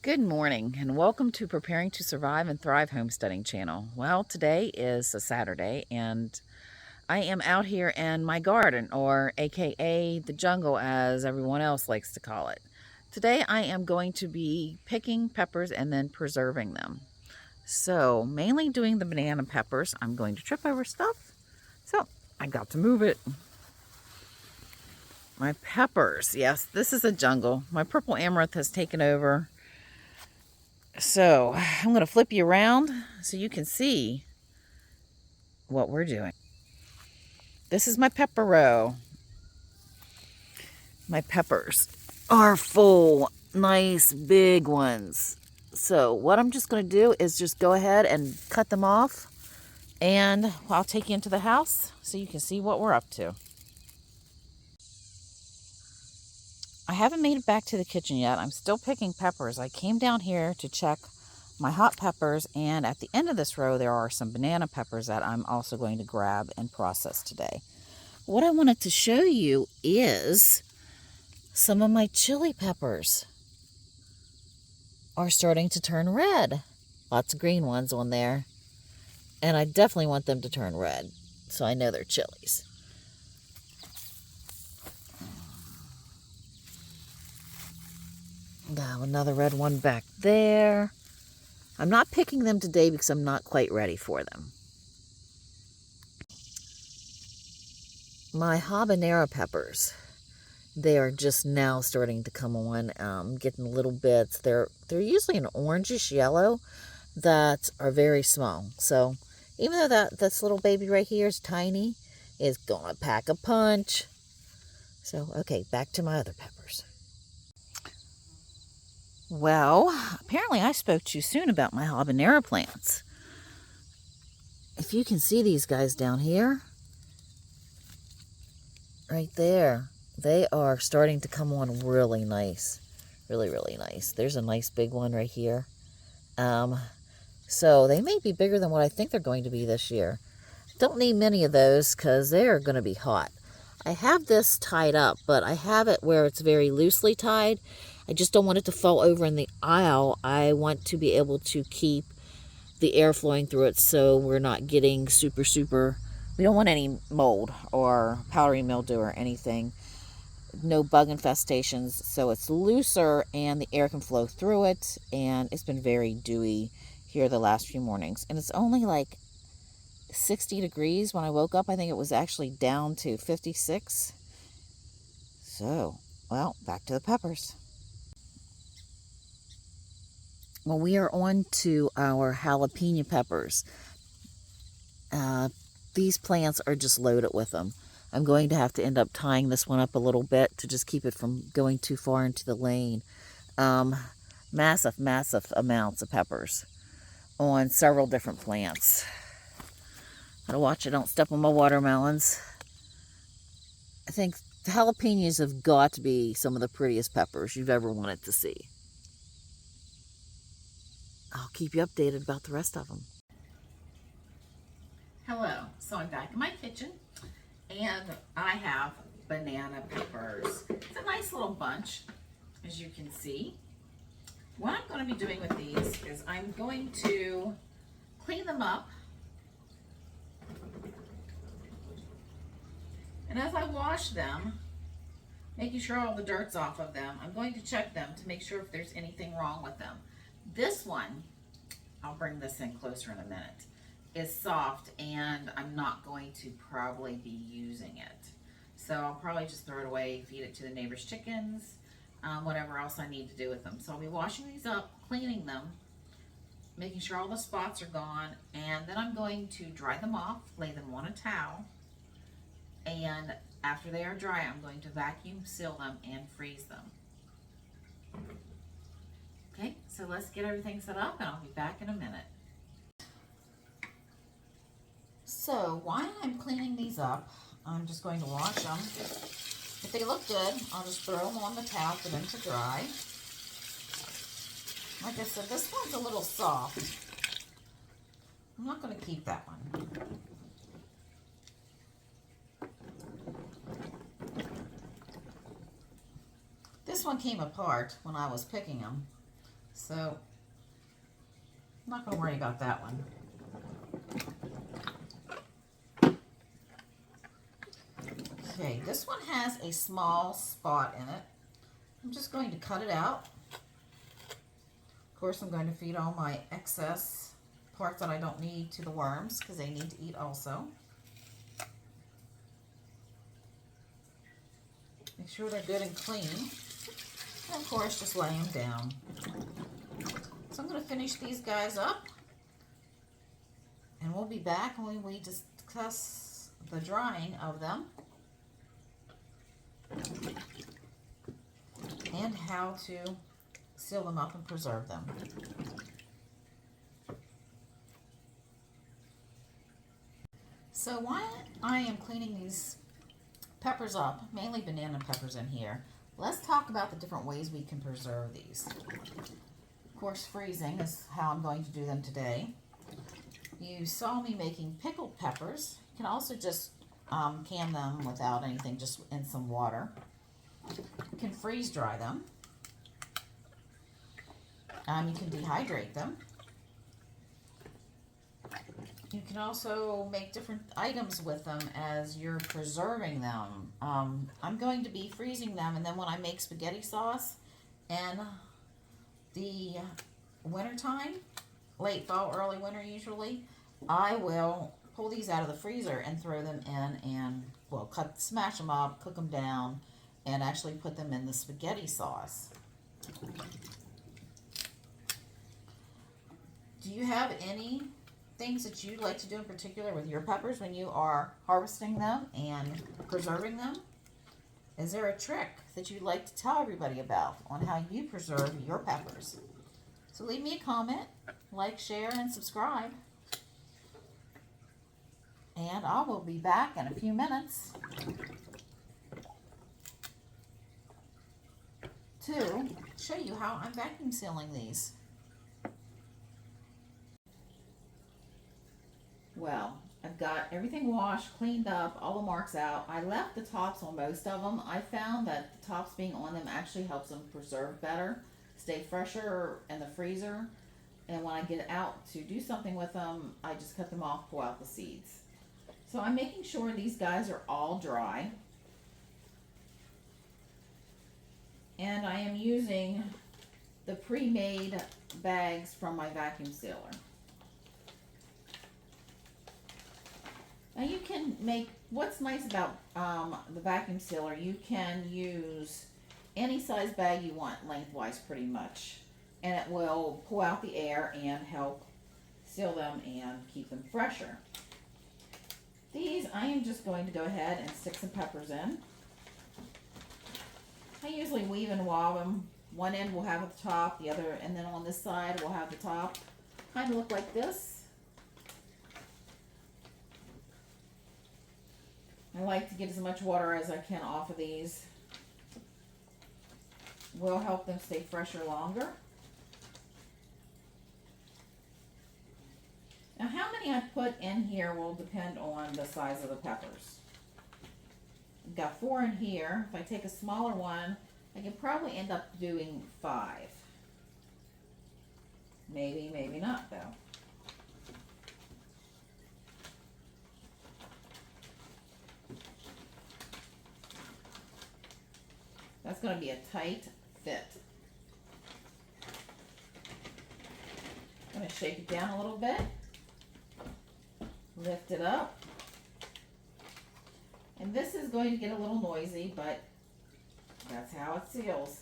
Good morning and welcome to Preparing to Survive and Thrive Homesteading channel. Well, today is a Saturday and I am out here in my garden, or aka the jungle as everyone else likes to call it. Today I am going to be picking peppers and then preserving them. So mainly doing the banana peppers. I'm going to trip over stuff, so I got to move it. My peppers, yes, this is a jungle. My purple amaranth has taken over. So I'm going to flip you around so you can see what we're doing. This is my pepper row. My peppers are full, nice big ones. So what I'm just going to do is just go ahead and cut them off, and I'll take you into the house so you can see what we're up to. I haven't made it back to the kitchen yet. I'm still picking peppers. I came down here to check my hot peppers, and at the end of this row there are some banana peppers that I'm also going to grab and process today. What I wanted to show you is some of my chili peppers are starting to turn red. Lots of green ones on there, and I definitely want them to turn red so I know they're chilies. Now another red one back there. I'm not picking them today because I'm not quite ready for them. My habanero peppers, they are just now starting to come on, getting little bits. They're usually an orangish yellow that are very small. So even though this little baby right here is tiny, it's gonna pack a punch. So okay, back to my other peppers. Well, apparently I spoke too soon about my habanero plants. If you can see these guys down here, right there, they are starting to come on really nice. Really, really nice. There's a nice big one right here. So they may be bigger than what I think they're going to be this year. Don't need many of those because they're going to be hot. I have this tied up, but I have it where it's very loosely tied. I just don't want it to fall over in the aisle. I want to be able to keep the air flowing through it so we're not getting super, we don't want any mold or powdery mildew or anything. No bug infestations, so it's looser and the air can flow through it, and it's been very dewy here the last few mornings, and it's only like 60 degrees. When I woke up, I think it was actually down to 56. So, well, back to the peppers. Well, we are on to our jalapeno peppers. These plants are just loaded with them. I'm going to have to end up tying this one up a little bit to just keep it from going too far into the lane. Massive amounts of peppers on several different plants. Gotta watch I don't step on my watermelons. I think the jalapenos have got to be some of the prettiest peppers you've ever wanted to see. I'll keep you updated about the rest of them. Hello, so I'm back in my kitchen and I have banana peppers. It's a nice little bunch, as you can see. What I'm going to be doing with these is I'm going to clean them up. And as I wash them, making sure all the dirt's off of them, I'm going to check them to make sure if there's anything wrong with them. This one, I'll bring this in closer in a minute, is soft and I'm not going to probably be using it. So I'll probably just throw it away, feed it to the neighbor's chickens, whatever else I need to do with them. So I'll be washing these up, cleaning them, making sure all the spots are gone, and then I'm going to dry them off, lay them on a towel, and after they are dry, I'm going to vacuum seal them and freeze them. Okay, so let's get everything set up and I'll be back in a minute. So while I'm cleaning these up, I'm just going to wash them. If they look good, I'll just throw them on the towel for them to dry. Like I said, this one's a little soft. I'm not going to keep that one. This one came apart when I was picking them. So I'm not going to worry about that one. Okay, this one has a small spot in it. I'm just going to cut it out. Of course, I'm going to feed all my excess parts that I don't need to the worms because they need to eat also. Make sure they're good and clean. And of course, just lay them down. So I'm going to finish these guys up. And we'll be back when we discuss the drying of them. And how to seal them up and preserve them. So while I am cleaning these peppers up, mainly banana peppers in here, let's talk about the different ways we can preserve these. Of course, freezing is how I'm going to do them today. You saw me making pickled peppers. You can also just can them without anything, just in some water. You can freeze dry them. You can dehydrate them. You can also make different items with them as you're preserving them. I'm going to be freezing them, and then when I make spaghetti sauce in the wintertime, late fall, early winter usually, I will pull these out of the freezer and throw them in and, well, smash them up, cook them down, and actually put them in the spaghetti sauce. Do you have any things that you'd like to do in particular with your peppers when you are harvesting them and preserving them? Is there a trick that you'd like to tell everybody about on how you preserve your peppers? So leave me a comment, like, share, and subscribe. And I will be back in a few minutes to show you how I'm vacuum sealing these. Well, I've got everything washed, cleaned up, all the marks out. I left the tops on most of them. I found that the tops being on them actually helps them preserve better, stay fresher in the freezer. And when I get out to do something with them, I just cut them off, pull out the seeds. So I'm making sure these guys are all dry. And I am using the pre-made bags from my vacuum sealer. Now you can make, what's nice about the vacuum sealer, you can use any size bag you want lengthwise pretty much. And it will pull out the air and help seal them and keep them fresher. These I am just going to go ahead and stick some peppers in. I usually weave and wob them. One end will have at the top, the other, and then on this side will have the top. Kind of look like this. I like to get as much water as I can off of these. Will help them stay fresher longer. Now how many I put in here will depend on the size of the peppers. I've got 4 in here. If I take a smaller one, I can probably end up doing 5. Maybe, maybe not though. That's going to be a tight fit. I'm going to shake it down a little bit. Lift it up. And this is going to get a little noisy, but that's how it seals.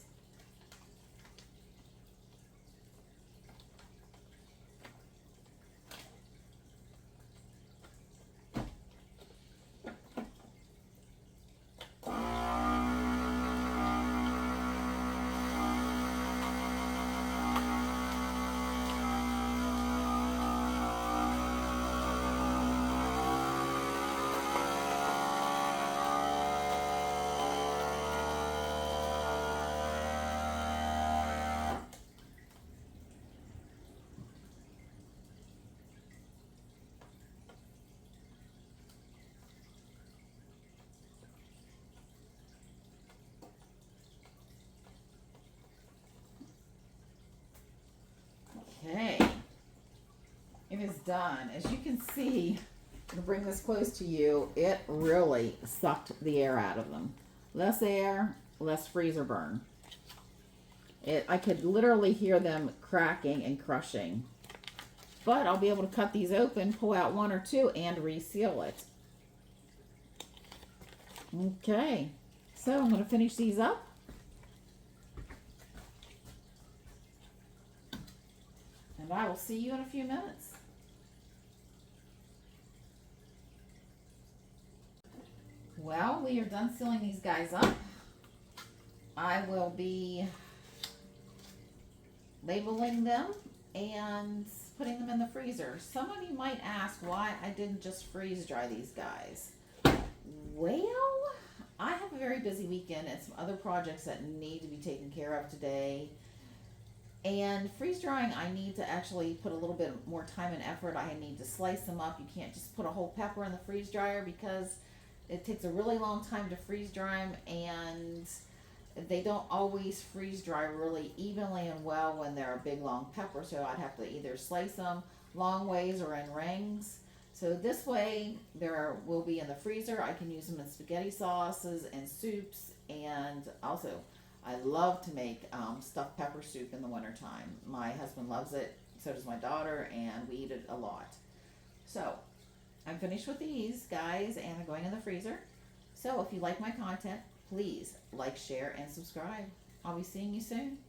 done. As you can see, I'm going to bring this close to you. It really sucked the air out of them. Less air, less freezer burn. I could literally hear them cracking and crushing. But I'll be able to cut these open, pull out one or two, and reseal it. Okay, so I'm going to finish these up. And I will see you in a few minutes. Well, we are done sealing these guys up. I will be labeling them and putting them in the freezer. Some of you might ask why I didn't just freeze dry these guys. Well, I have a very busy weekend and some other projects that need to be taken care of today. And freeze drying, I need to actually put a little bit more time and effort. I need to slice them up. You can't just put a whole pepper in the freeze dryer because it takes a really long time to freeze dry them, and they don't always freeze dry really evenly and well when they're a big long pepper. So I'd have to either slice them long ways or in rings. So this way they will be in the freezer. I can use them in spaghetti sauces and soups, and also I love to make stuffed pepper soup in the wintertime. My husband loves it, so does my daughter, and we eat it a lot. So I'm finished with these guys and they're going in the freezer. So if you like my content, please like, share, and subscribe. I'll be seeing you soon.